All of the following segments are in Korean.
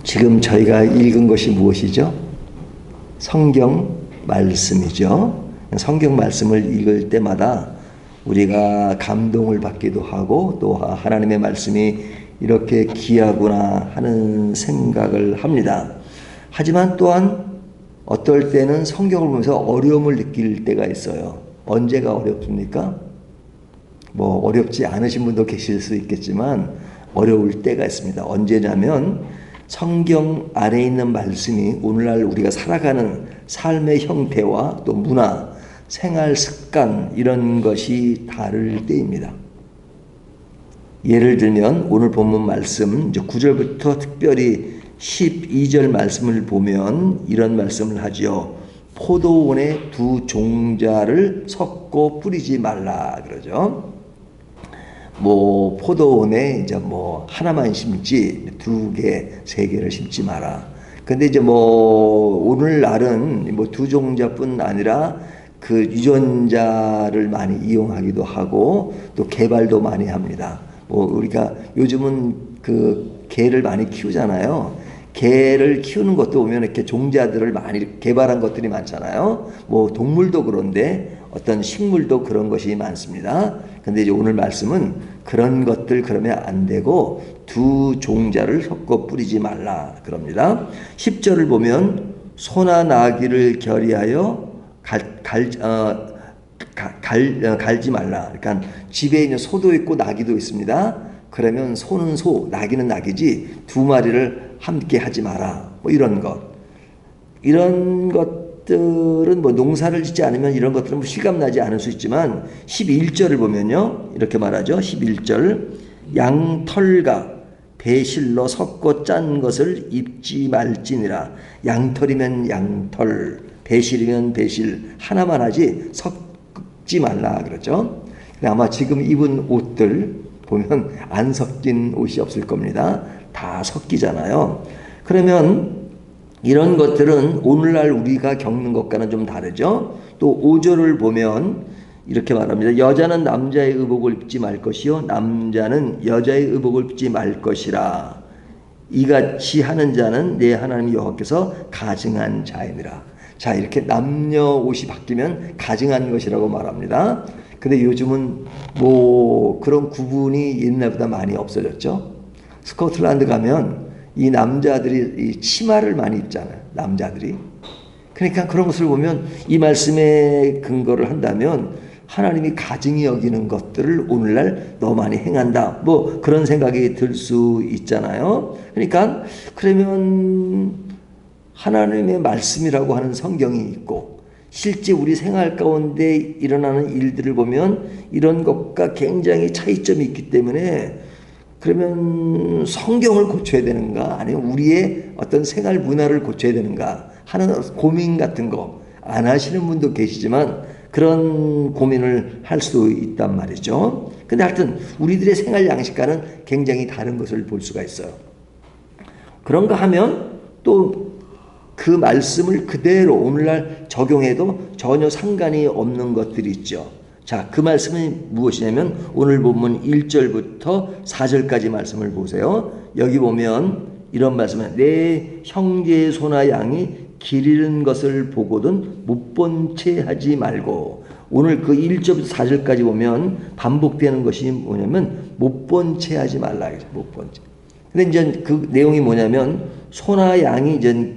지금 저희가 읽은 것이 무엇이죠? 성경 말씀이죠. 성경 말씀을 읽을 때마다 우리가 감동을 받기도 하고 또 하나님의 말씀이 이렇게 귀하구나 하는 생각을 합니다. 하지만 또한 어떨 때는 성경을 보면서 어려움을 느낄 때가 있어요. 언제가 어렵습니까? 뭐 어렵지 않으신 분도 계실 수 있겠지만 어려울 때가 있습니다. 언제냐면 성경 안에 있는 말씀이 오늘날 우리가 살아가는 삶의 형태와 또 문화, 생활 습관 이런 것이 다를 때입니다. 예를 들면 오늘 본문 말씀 9절부터 특별히 12절 말씀을 보면 이런 말씀을 하죠. 포도원에 두 종자를 섞고 뿌리지 말라 그러죠. 뭐 포도원에 이제 뭐 하나만 심지 두 개, 세 개를 심지 마라. 근데 이제 뭐 오늘날은 뭐 두 종자뿐 아니라 그 유전자를 많이 이용하기도 하고 또 개발도 많이 합니다. 뭐 우리가 요즘은 그 개를 많이 키우잖아요. 개를 키우는 것도 보면 이렇게 종자들을 많이 개발한 것들이 많잖아요. 뭐 동물도 그런데 어떤 식물도 그런 것이 많습니다. 근데 이제 오늘 말씀은 그런 것들 그러면 안 되고 두 종자를 섞어 뿌리지 말라 그럽니다. 10절을 보면 소나 나귀를 결의하여 갈지 말라. 그러니까 집에 있는 소도 있고 나귀도 있습니다. 그러면 소는 소, 나귀는 나귀지 두 마리를 함께 하지 마라. 뭐 이런 것. 이런 것들은 뭐 농사를 짓지 않으면 이런 것들은 뭐 실감나지 않을 수 있지만 11절을 보면요. 이렇게 말하죠. 11절 양털과 배실로 섞어 짠 것을 입지 말지니라. 양털이면 양털, 배실이면 배실 하나만 하지 섞지 말라 그러죠. 아마 지금 입은 옷들 보면 안 섞인 옷이 없을 겁니다. 다 섞이잖아요. 그러면 이런 것들은 오늘날 우리가 겪는 것과는 좀 다르죠. 또 5절을 보면 이렇게 말합니다. 여자는 남자의 의복을 입지 말 것이요 남자는 여자의 의복을 입지 말 것이라. 이같이 하는 자는 내 하나님 여호와께서 가증한 자이니라. 자, 이렇게 남녀 옷이 바뀌면 가증한 것이라고 말합니다. 근데 요즘은 뭐 그런 구분이 옛날보다 많이 없어졌죠. 스코틀랜드 가면 이 남자들이 이 치마를 많이 입잖아요. 남자들이. 그러니까 그런 것을 보면 이 말씀에 근거를 한다면 하나님이 가증히 여기는 것들을 오늘날 너무 많이 행한다. 뭐 그런 생각이 들 수 있잖아요. 그러니까 그러면 하나님의 말씀이라고 하는 성경이 있고 실제 우리 생활 가운데 일어나는 일들을 보면 이런 것과 굉장히 차이점이 있기 때문에 그러면 성경을 고쳐야 되는가 아니면 우리의 어떤 생활 문화를 고쳐야 되는가 하는 고민 같은 거 안 하시는 분도 계시지만 그런 고민을 할 수 있단 말이죠. 근데 하여튼 우리들의 생활 양식과는 굉장히 다른 것을 볼 수가 있어요. 그런가 하면 또 그 말씀을 그대로 오늘날 적용해도 전혀 상관이 없는 것들이 있죠. 자, 그 말씀은 무엇이냐면 오늘 본문 1절부터 4절까지 말씀을 보세요. 여기 보면 이런 말씀은 내 형제의 소나 양이 길 잃은 것을 보거든 못 본 채 하지 말고. 오늘 그 1절부터 4절까지 보면 반복되는 것이 뭐냐면 못 본 채 하지 말라. 못 본 채. 근데 이제 그 내용이 뭐냐면 소나 양이 이제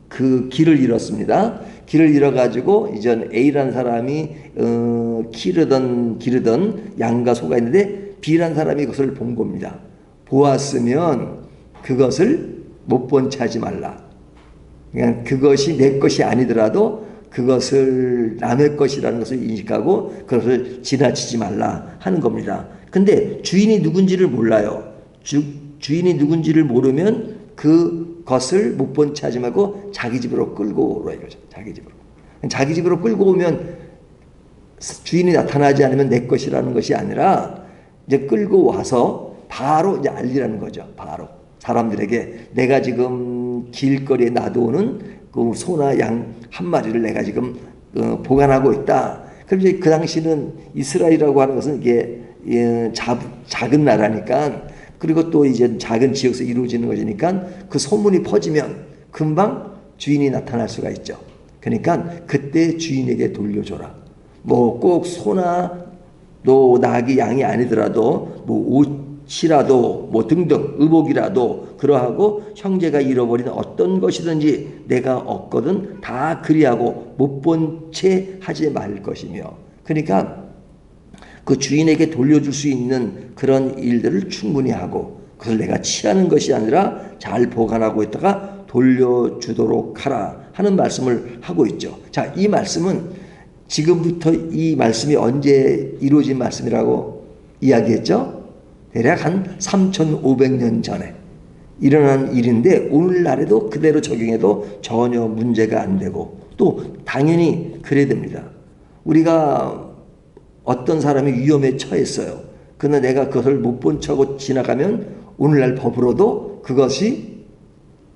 그 길을 잃었습니다. 길을 잃어가지고 이전 A라는 사람이 기르던 양과 소가 있는데 B라는 사람이 그것을 본 겁니다. 보았으면 그것을 못 본 채 하지 말라. 그러니까 그것이 내 것이 아니더라도 그것을 남의 것이라는 것을 인식하고 그것을 지나치지 말라 하는 겁니다. 근데 주인이 누군지를 몰라요. 주인이 누군지를 모르면 그것을 못 본 채 하지 말고 자기 집으로 끌고 오라 이거죠. 자기 집으로 끌고 오면 주인이 나타나지 않으면 내 것이라는 것이 아니라 이제 끌고 와서 바로 이제 알리라는 거죠. 바로 사람들에게 내가 지금 길거리에 놔두는 그 소나 양 한 마리를 내가 지금 보관하고 있다. 그럼 이제 그 당시는 이스라엘이라고 하는 것은 이게 작은 나라니까 그리고 또 이제 작은 지역에서 이루어지는 것이니까 그 소문이 퍼지면 금방 주인이 나타날 수가 있죠. 그러니까 그때 주인에게 돌려줘라. 뭐 꼭 소나 또 낙이 양이 아니더라도 뭐 옷이라도 뭐 등등 의복이라도 그러하고 형제가 잃어버린 어떤 것이든지 내가 얻거든 다 그리하고 못 본 채 하지 말 것이며, 그러니까 그 주인에게 돌려줄 수 있는 그런 일들을 충분히 하고 그걸 내가 취하는 것이 아니라 잘 보관하고 있다가 돌려주도록 하라 하는 말씀을 하고 있죠. 자, 이 말씀은 지금부터 이 말씀이 언제 이루어진 말씀이라고 이야기했죠? 대략 한 3,500년 전에 일어난 일인데 오늘날에도 그대로 적용해도 전혀 문제가 안 되고 또 당연히 그래야 됩니다. 우리가 어떤 사람이 위험에 처했어요. 그러나 내가 그것을 못 본 척하고 지나가면 오늘날 법으로도 그것이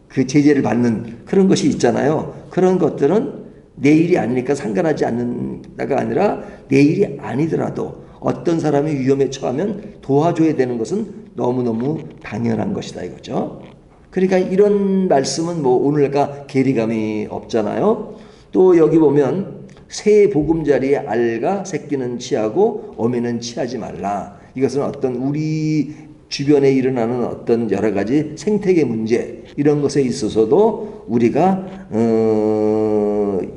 그 제재를 받는 그런 것이 있잖아요. 그런 것들은 내 일이 아니니까 상관하지 않는다가 아니라 내 일이 아니더라도 어떤 사람이 위험에 처하면 도와줘야 되는 것은 너무너무 당연한 것이다 이거죠. 그러니까 이런 말씀은 뭐 오늘과 괴리감이 없잖아요. 또 여기 보면 새 보금자리에 알과 새끼는 취하고 어미는 취하지 말라. 이것은 어떤 우리 주변에 일어나는 어떤 여러 가지 생태계 문제 이런 것에 있어서도 우리가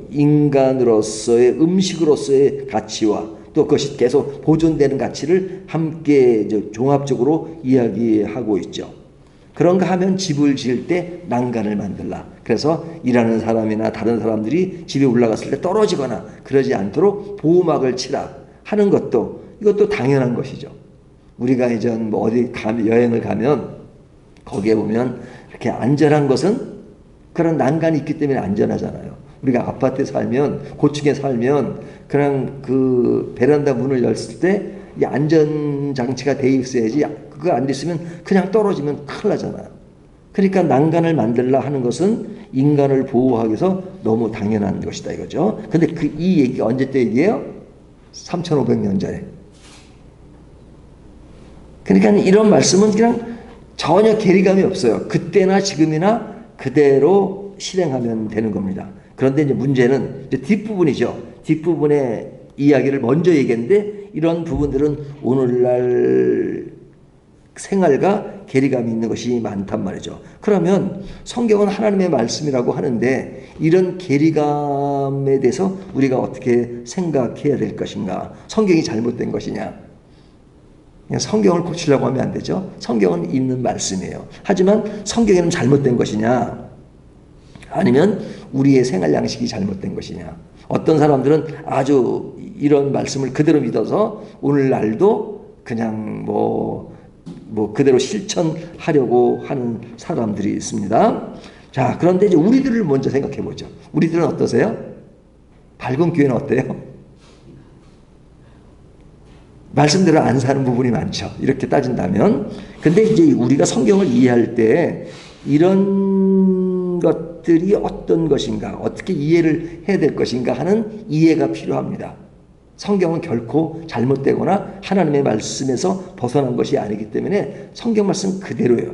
인간으로서의 음식으로서의 가치와 또 그것이 계속 보존되는 가치를 함께 종합적으로 이야기하고 있죠. 그런가 하면 집을 지을 때 난간을 만들라. 그래서 일하는 사람이나 다른 사람들이 집에 올라갔을 때 떨어지거나 그러지 않도록 보호막을 치라 하는 것도 이것도 당연한 것이죠. 우리가 예전 뭐 어디 여행을 가면 거기에 보면 이렇게 안전한 것은 그런 난간이 있기 때문에 안전하잖아요. 우리가 아파트에 살면 고층에 살면 그냥 그 베란다 문을 열었을 때 이 안전 장치가 돼 있어야지 그거 안 됐으면 그냥 떨어지면 큰일 나잖아요. 그러니까 난간을 만들라 하는 것은 인간을 보호하기 위해서 너무 당연한 것이다 이거죠. 근데 이 얘기가 언제 때 얘기예요? 3,500년 전에. 그러니까 이런 말씀은 그냥 전혀 괴리감이 없어요. 그때나 지금이나 그대로 실행하면 되는 겁니다. 그런데 이제 문제는 이제 뒷부분이죠. 뒷부분의 이야기를 먼저 얘기했는데 이런 부분들은 오늘날 생활과 괴리감이 있는 것이 많단 말이죠. 그러면 성경은 하나님의 말씀이라고 하는데 이런 괴리감에 대해서 우리가 어떻게 생각해야 될 것인가? 성경이 잘못된 것이냐? 그냥 성경을 고치려고 하면 안 되죠. 성경은 있는 말씀이에요. 하지만 성경에는 잘못된 것이냐? 아니면 우리의 생활 양식이 잘못된 것이냐? 어떤 사람들은 아주 이런 말씀을 그대로 믿어서 오늘날도 그냥 뭐 그대로 실천하려고 하는 사람들이 있습니다. 자, 그런데 이제 우리들을 먼저 생각해 보죠. 우리들은 어떠세요? 밝은 교회는 어때요? 말씀대로 안 사는 부분이 많죠. 이렇게 따진다면. 근데 이제 우리가 성경을 이해할 때 이런 것들이 어떤 것인가, 어떻게 이해를 해야 될 것인가 하는 이해가 필요합니다. 성경은 결코 잘못되거나 하나님의 말씀에서 벗어난 것이 아니기 때문에 성경 말씀 그대로예요.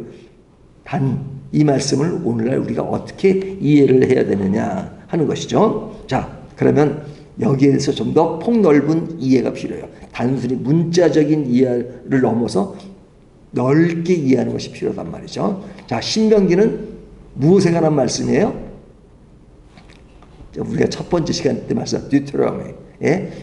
단 이 말씀을 오늘날 우리가 어떻게 이해를 해야 되느냐 하는 것이죠. 자, 그러면 여기에 대해서 좀 더 폭넓은 이해가 필요해요. 단순히 문자적인 이해를 넘어서 넓게 이해하는 것이 필요하단 말이죠. 자, 신명기는 무엇에 관한 말씀이에요? 우리가 첫 번째 시간 때 말씀 디우테로노미,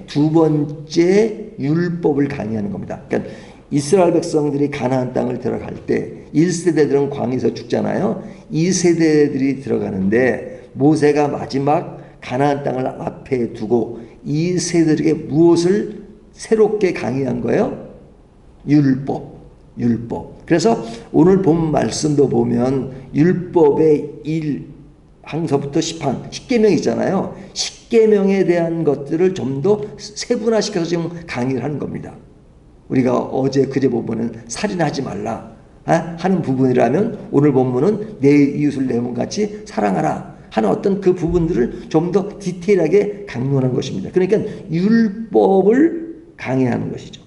두 번째 율법을 강의하는 겁니다. 그러니까 이스라엘 백성들이 가나안 땅을 들어갈 때 1세대들은 광야에서 죽잖아요. 2세대들이 들어가는데 모세가 마지막 가나안 땅을 앞에 두고 이 세대들에게 무엇을 새롭게 강의한 거예요? 율법. 그래서 오늘 본 말씀도 보면 율법의 1항서부터 10항, 10계명 있잖아요. 10계명에 대한 것들을 좀 더 세분화시켜서 지금 강의를 하는 겁니다. 우리가 어제 그제 보면은 살인하지 말라 하는 부분이라면 오늘 본문은 내 이웃을 내 몸같이 사랑하라 하는 어떤 그 부분들을 좀 더 디테일하게 강론한 것입니다. 그러니까 율법을 강의하는 것이죠.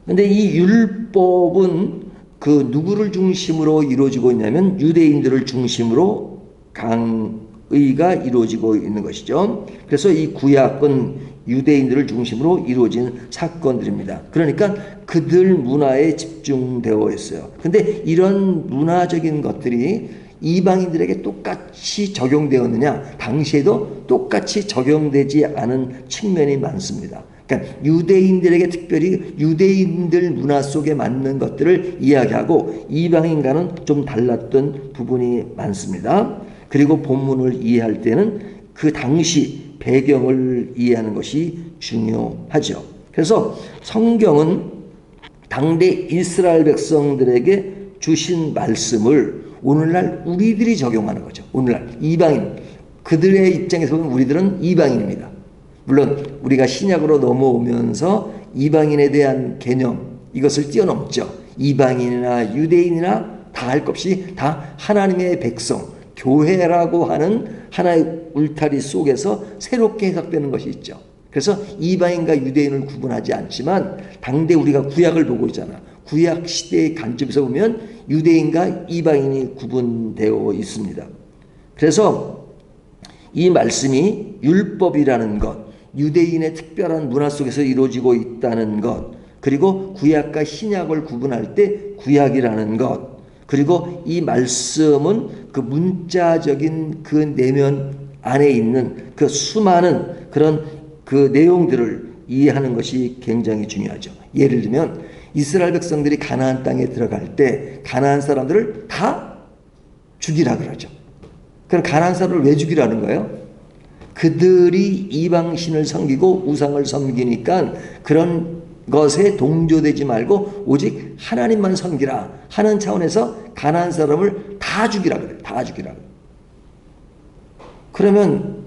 근데 이 율법은 그 누구를 중심으로 이루어지고 있냐면 유대인들을 중심으로 강의가 이루어지고 있는 것이죠. 그래서 이 구약은 유대인들을 중심으로 이루어진 사건들입니다. 그러니까 그들 문화에 집중되어 있어요. 근데 이런 문화적인 것들이 이방인들에게 똑같이 적용되었느냐? 당시에도 똑같이 적용되지 않은 측면이 많습니다. 그러니까 유대인들에게 특별히 유대인들 문화 속에 맞는 것들을 이야기하고 이방인과는 좀 달랐던 부분이 많습니다. 그리고 본문을 이해할 때는 그 당시 배경을 이해하는 것이 중요하죠. 그래서 성경은 당대 이스라엘 백성들에게 주신 말씀을 오늘날 우리들이 적용하는 거죠. 오늘날 이방인, 그들의 입장에서 보면 우리들은 이방인입니다. 물론 우리가 신약으로 넘어오면서 이방인에 대한 개념, 이것을 뛰어넘죠. 이방인이나 유대인이나 다 할 것 없이 다 하나님의 백성, 교회라고 하는 하나의 울타리 속에서 새롭게 해석되는 것이 있죠. 그래서 이방인과 유대인을 구분하지 않지만 당대 우리가 구약을 보고 있잖아. 구약 시대의 관점에서 보면 유대인과 이방인이 구분되어 있습니다. 그래서 이 말씀이 율법이라는 것, 유대인의 특별한 문화 속에서 이루어지고 있다는 것, 그리고 구약과 신약을 구분할 때 구약이라는 것, 그리고 이 말씀은 그 문자적인 그 내면 안에 있는 그 수많은 그런 그 내용들을 이해하는 것이 굉장히 중요하죠. 예를 들면 이스라엘 백성들이 가나안 땅에 들어갈 때 가나안 사람들을 다 죽이라 그러죠. 그럼 가나안 사람을 왜 죽이라는 거예요? 그들이 이방신을 섬기고 우상을 섬기니까 그런 것에 동조되지 말고 오직 하나님만 섬기라 하는 차원에서 가나안 사람을 다 죽이라 그래요. 다 죽이라. 그러면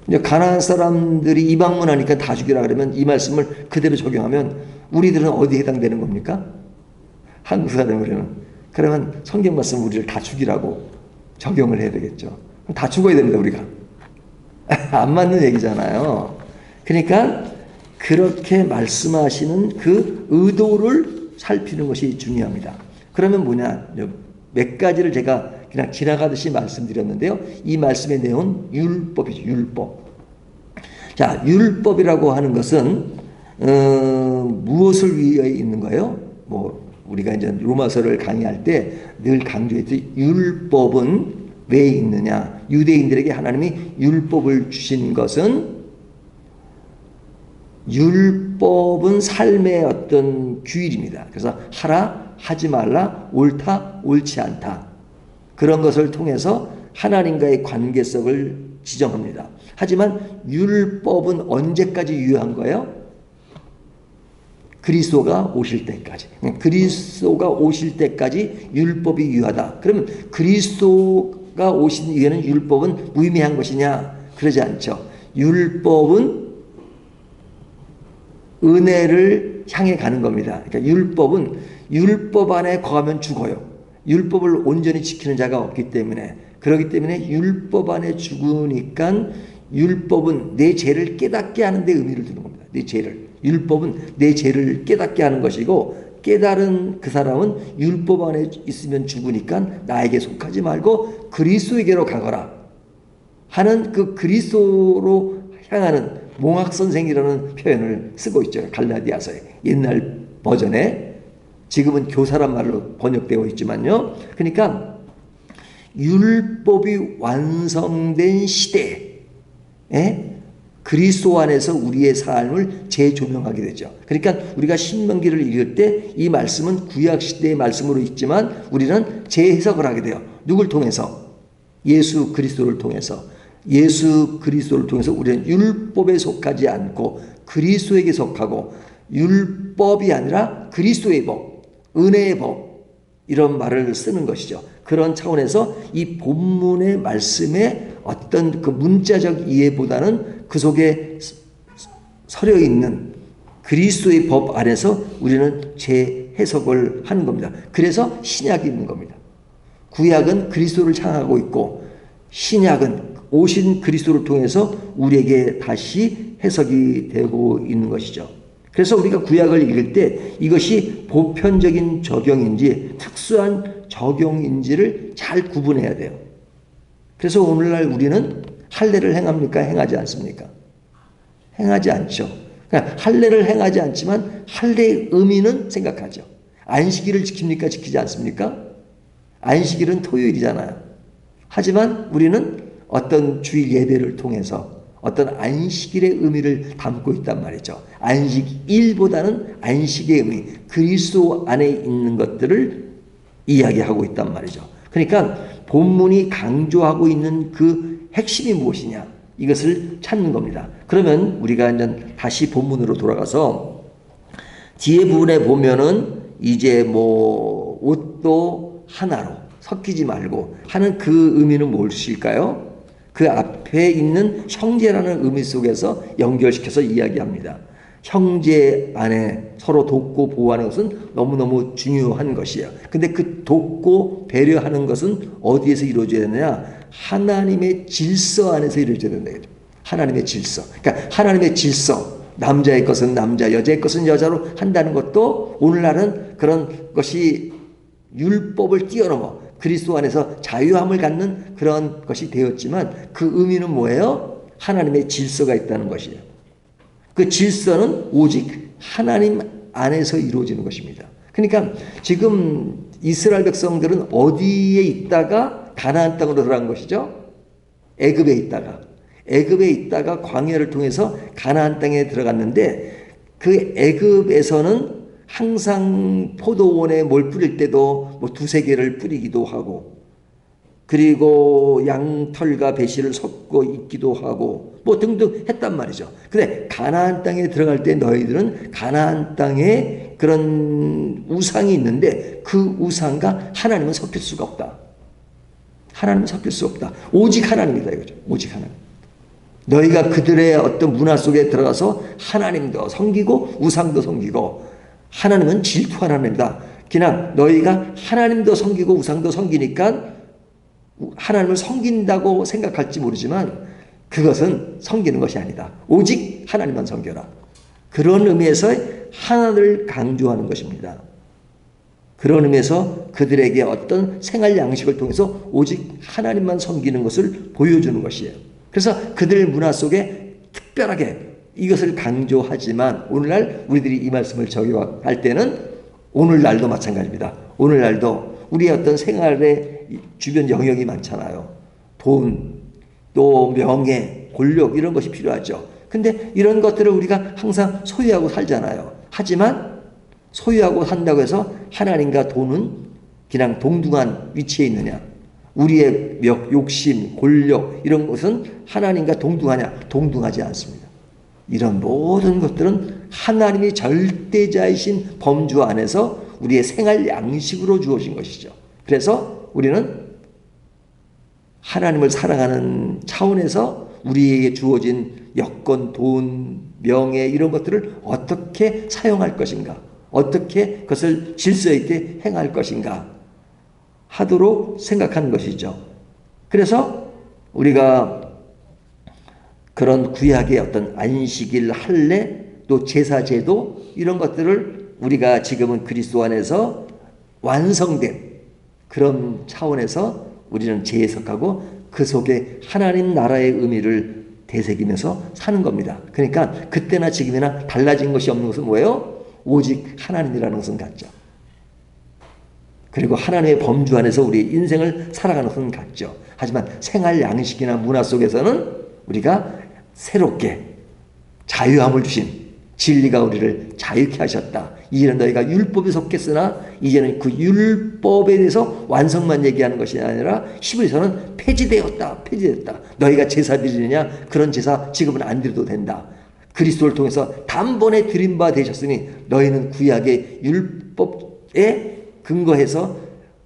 이제 가나안 사람들이 이방문하니까 다 죽이라 그러면 이 말씀을 그대로 적용하면 우리들은 어디에 해당되는 겁니까? 한국 사람으로는. 그러면 성경 말씀 우리를 다 죽이라고 적용을 해야 되겠죠. 다 죽어야 됩니다, 우리가. 안 맞는 얘기잖아요. 그러니까 그렇게 말씀하시는 그 의도를 살피는 것이 중요합니다. 그러면 뭐냐? 몇 가지를 제가 그냥 지나가듯이 말씀드렸는데요. 이 말씀의 내용은 율법이죠. 율법. 자, 율법이라고 하는 것은 무엇을 위해 있는 거예요? 뭐 우리가 이제 로마서를 강의할 때 늘 강조했듯이 율법은 왜 있느냐? 유대인들에게 하나님이 율법을 주신 것은 율법은 삶의 어떤 규율입니다. 그래서 하라, 하지 말라, 옳다, 옳지 않다. 그런 것을 통해서 하나님과의 관계성을 지정합니다. 하지만 율법은 언제까지 유효한 거예요? 그리스도가 오실 때까지. 그리스도가 오실 때까지 율법이 유효하다. 그러면 그리스도가 오신 이후에는 율법은 무의미한 것이냐? 그러지 않죠. 율법은 은혜를 향해 가는 겁니다. 그러니까 율법은 율법 안에 거하면 죽어요. 율법을 온전히 지키는 자가 없기 때문에, 그렇기 때문에 율법 안에 죽으니까 율법은 내 죄를 깨닫게 하는 데 의미를 두는 겁니다. 내 죄를. 율법은 내 죄를 깨닫게 하는 것이고, 깨달은 그 사람은 율법 안에 있으면 죽으니까 나에게 속하지 말고 그리스도에게로 가거라 하는 그 그리스도로 향하는 몽학선생이라는 표현을 쓰고 있죠. 갈라디아서에. 옛날 버전에. 지금은 교사란 말로 번역되어 있지만요. 그러니까 율법이 완성된 시대에 그리스도 안에서 우리의 삶을 재조명하게 되죠. 그러니까 우리가 신명기를 읽을 때 이 말씀은 구약 시대의 말씀으로 있지만 우리는 재해석을 하게 돼요. 누굴 통해서? 예수 그리스도를 통해서. 예수 그리스도를 통해서 우리는 율법에 속하지 않고 그리스도에게 속하고, 율법이 아니라 그리스도의 법, 은혜의 법, 이런 말을 쓰는 것이죠. 그런 차원에서 이 본문의 말씀의 어떤 그 문자적 이해보다는 그 속에 서려 있는 그리스도의 법 안에서 우리는 재해석을 하는 겁니다. 그래서 신약이 있는 겁니다. 구약은 그리스도를 향하고 있고, 신약은 오신 그리스도를 통해서 우리에게 다시 해석이 되고 있는 것이죠. 그래서 우리가 구약을 읽을 때 이것이 보편적인 적용인지 특수한 적용인지를 잘 구분해야 돼요. 그래서 오늘날 우리는 할례를 행합니까? 행하지 않습니까? 행하지 않죠. 그러니까 할례를 행하지 않지만 할례의 의미는 생각하죠. 안식일을 지킵니까? 지키지 않습니까? 안식일은 토요일이잖아요. 하지만 우리는 어떤 주일 예배를 통해서 어떤 안식일의 의미를 담고 있단 말이죠. 안식일보다는 안식의 의미, 그리스도 안에 있는 것들을 이야기하고 있단 말이죠. 그러니까 본문이 강조하고 있는 그 핵심이 무엇이냐, 이것을 찾는 겁니다. 그러면 우리가 이제 다시 본문으로 돌아가서 뒤에 부분에 보면은 이제 뭐 옷도 하나로 섞이지 말고 하는 그 의미는 무엇일까요? 그 앞에 있는 형제라는 의미 속에서 연결시켜서 이야기합니다. 형제 안에 서로 돕고 보호하는 것은 너무너무 중요한 것이에요. 근데 그 돕고 배려하는 것은 어디에서 이루어져야 되느냐? 하나님의 질서 안에서 이루어져야 된다. 하나님의 질서. 그러니까 하나님의 질서. 남자의 것은 남자, 여자의 것은 여자로 한다는 것도 오늘날은 그런 것이 율법을 뛰어넘어 그리스도 안에서 자유함을 갖는 그런 것이 되었지만 그 의미는 뭐예요? 하나님의 질서가 있다는 것이에요. 그 질서는 오직 하나님 안에서 이루어지는 것입니다. 그러니까 지금 이스라엘 백성들은 어디에 있다가 가나안 땅으로 들어간 것이죠? 애굽에 있다가 광야를 통해서 가나안 땅에 들어갔는데 그 애굽에서는 항상 포도원에 뭘 뿌릴 때도 뭐 두세 개를 뿌리기도 하고 그리고 양털과 배실을 섞고 있기도 하고 뭐 등등 했단 말이죠. 근데 가나안 땅에 들어갈 때 너희들은 가나안 땅에 그런 우상이 있는데 그 우상과 하나님은 섞일 수가 없다. 하나님은 섞일 수 없다. 오직 하나님이다 이거죠. 오직 하나님. 너희가 그들의 어떤 문화 속에 들어가서 하나님도 섬기고 우상도 섬기고 하나님은 질투하는 하나님이다. 그냥 너희가 하나님도 섬기고 우상도 섬기니까 하나님을 섬긴다고 생각할지 모르지만 그것은 섬기는 것이 아니다. 오직 하나님만 섬겨라. 그런 의미에서 하나를 강조하는 것입니다. 그런 의미에서 그들에게 어떤 생활 양식을 통해서 오직 하나님만 섬기는 것을 보여주는 것이에요. 그래서 그들 문화 속에 특별하게 이것을 강조하지만 오늘날 우리들이 이 말씀을 적용할 때는 오늘날도 마찬가지입니다. 오늘날도 우리의 어떤 생활의 주변 영역이 많잖아요. 돈, 또 명예, 권력 이런 것이 필요하죠. 근데 이런 것들을 우리가 항상 소유하고 살잖아요. 하지만 소유하고 산다고 해서 하나님과 돈은 그냥 동등한 위치에 있느냐? 우리의 욕심, 권력 이런 것은 하나님과 동등하냐? 동등하지 않습니다. 이런 모든 것들은 하나님이 절대자이신 범주 안에서 우리의 생활 양식으로 주어진 것이죠. 그래서 우리는 하나님을 사랑하는 차원에서 우리에게 주어진 여건, 돈, 명예 이런 것들을 어떻게 사용할 것인가, 어떻게 그것을 질서 있게 행할 것인가 하도록 생각하는 것이죠. 그래서 우리가 그런 구약의 어떤 안식일, 할례, 또 제사제도 이런 것들을 우리가 지금은 그리스도 안에서 완성된 그런 차원에서 우리는 재해석하고 그 속에 하나님 나라의 의미를 되새기면서 사는 겁니다. 그러니까 그때나 지금이나 달라진 것이 없는 것은 뭐예요? 오직 하나님이라는 것은 같죠. 그리고 하나님의 범주 안에서 우리 인생을 살아가는 것은 같죠. 하지만 생활 양식이나 문화 속에서는 우리가 새롭게 자유함을 주신 진리가 우리를 자유케 하셨다. 이제는 너희가 율법에 속했으나 이제는 그 율법에 대해서 완성만 얘기하는 것이 아니라 히브리서는 폐지되었다. 너희가 제사 드리느냐? 그런 제사 지금은 안 드려도 된다. 그리스도를 통해서 단번에 드린 바 되셨으니 너희는 구약의 율법에 근거해서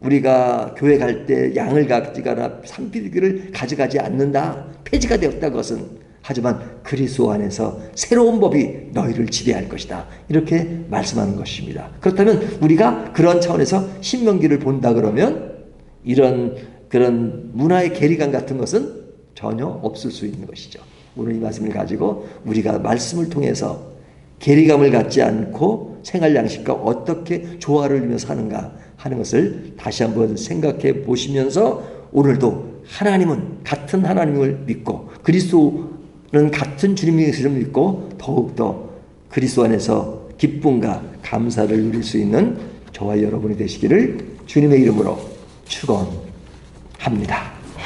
우리가 교회 갈 때 양을 가져가거나 산비둘기를 가져가지 않는다. 폐지가 되었다. 그것은. 하지만 그리스도 안에서 새로운 법이 너희를 지배할 것이다. 이렇게 말씀하는 것입니다. 그렇다면 우리가 그런 차원에서 신명기를 본다 그러면 이런 그런 문화의 괴리감 같은 것은 전혀 없을 수 있는 것이죠. 오늘 이 말씀을 가지고 우리가 말씀을 통해서 괴리감을 갖지 않고 생활 양식과 어떻게 조화를 이루며 사는가 하는 것을 다시 한번 생각해 보시면서 오늘도 하나님은 같은 하나님을 믿고 그리스도는 같은 주님을 믿고 더욱더 그리스도 안에서 기쁨과 감사를 누릴 수 있는 저와 여러분이 되시기를 주님의 이름으로 축원합니다.